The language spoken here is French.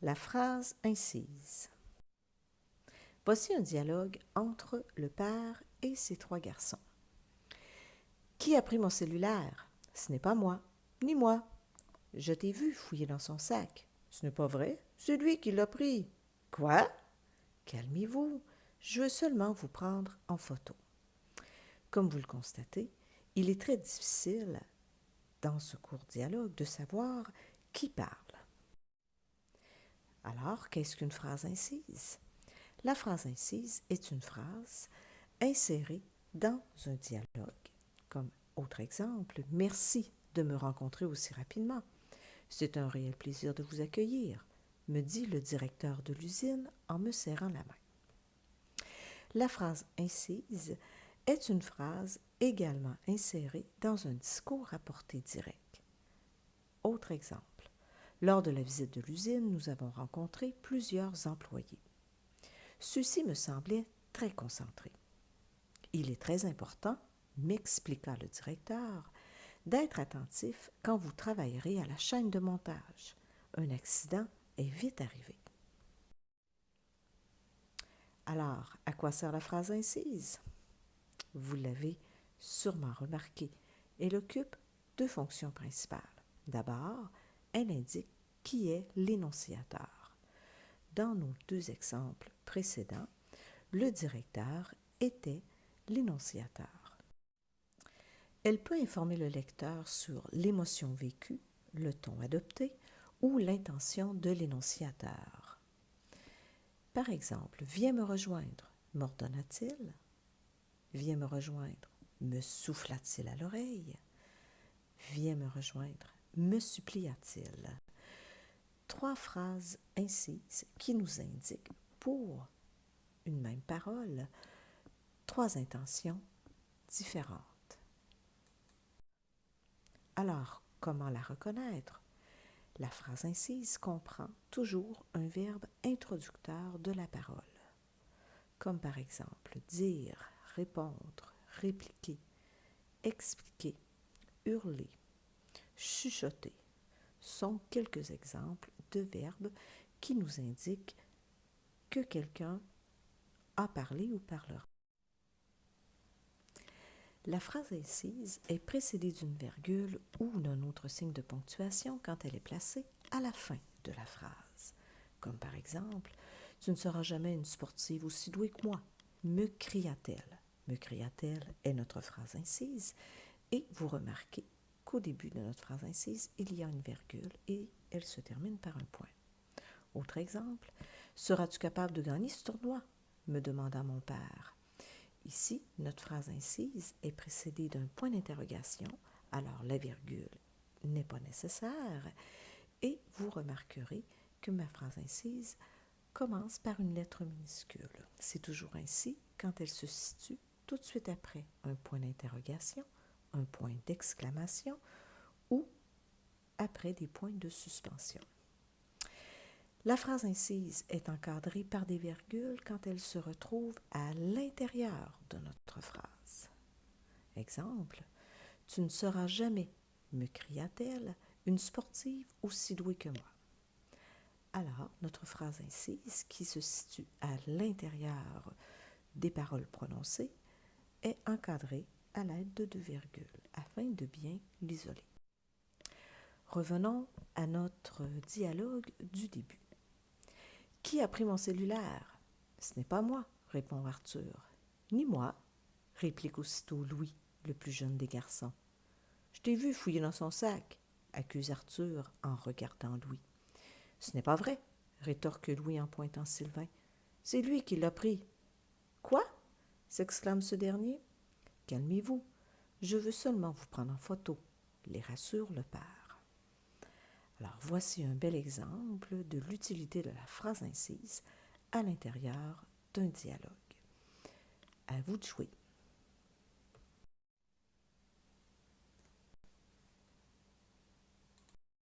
La phrase incise. Voici un dialogue entre le père et ses trois garçons. Qui a pris mon cellulaire? Ce n'est pas moi, ni moi. Je t'ai vu fouiller dans son sac. Ce n'est pas vrai, c'est lui qui l'a pris. Quoi? Calmez-vous, je veux seulement vous prendre en photo. Comme vous le constatez, il est très difficile, dans ce court dialogue, de savoir qui parle. Alors, qu'est-ce qu'une phrase incise? La phrase incise est une phrase insérée dans un dialogue. Comme autre exemple, merci de me rencontrer aussi rapidement. C'est un réel plaisir de vous accueillir, me dit le directeur de l'usine en me serrant la main. La phrase incise est une phrase également insérée dans un discours à portée directe. Autre exemple, lors de la visite de l'usine, nous avons rencontré plusieurs employés. Ceux-ci me semblaient très concentrés. Il est très important, m'expliqua le directeur, d'être attentif quand vous travaillerez à la chaîne de montage. Un accident est vite arrivé. Alors, à quoi sert la phrase incise? Vous l'avez sûrement remarqué, elle occupe deux fonctions principales. D'abord, elle indique qui est l'énonciateur. Dans nos deux exemples précédents, le directeur était l'énonciateur. Elle peut informer le lecteur sur l'émotion vécue, le ton adopté ou l'intention de l'énonciateur. Par exemple, viens me rejoindre, m'ordonna-t-il? Viens me rejoindre, me souffla-t-il à l'oreille? Viens me rejoindre, me supplia-t-il? Trois phrases incises qui nous indiquent, pour une même parole, trois intentions différentes. Alors, comment la reconnaître? La phrase incise comprend toujours un verbe introducteur de la parole, comme par exemple dire, répondre, répliquer, expliquer, hurler, chuchoter sont quelques exemples de verbes qui nous indiquent que quelqu'un a parlé ou parlera. La phrase incise est précédée d'une virgule ou d'un autre signe de ponctuation quand elle est placée à la fin de la phrase. Comme par exemple, tu ne seras jamais une sportive aussi douée que moi, me cria-t-elle. Me cria-t-elle est notre phrase incise et vous remarquez qu'au début de notre phrase incise, il y a une virgule et elle se termine par un point. Autre exemple, seras-tu capable de gagner ce tournoi? Me demanda mon père. Ici, notre phrase incise est précédée d'un point d'interrogation, alors la virgule n'est pas nécessaire, et vous remarquerez que ma phrase incise commence par une lettre minuscule. C'est toujours ainsi quand elle se situe tout de suite après un point d'interrogation, un point d'exclamation ou après des points de suspension. La phrase incise est encadrée par des virgules quand elle se retrouve à l'intérieur de notre phrase. Exemple, tu ne seras jamais, me cria-t-elle, une sportive aussi douée que moi. Alors, notre phrase incise, qui se situe à l'intérieur des paroles prononcées, est encadrée à l'aide de deux virgules afin de bien l'isoler. Revenons à notre dialogue du début. Qui a pris mon cellulaire? Ce n'est pas moi, répond Arthur. Ni moi, réplique aussitôt Louis, le plus jeune des garçons. Je t'ai vu fouiller dans son sac, accuse Arthur en regardant Louis. Ce n'est pas vrai, rétorque Louis en pointant Sylvain. C'est lui qui l'a pris. Quoi? S'exclame ce dernier. Calmez-vous, je veux seulement vous prendre en photo, les rassure le père. Alors voici un bel exemple de l'utilité de la phrase incise à l'intérieur d'un dialogue. À vous de jouer.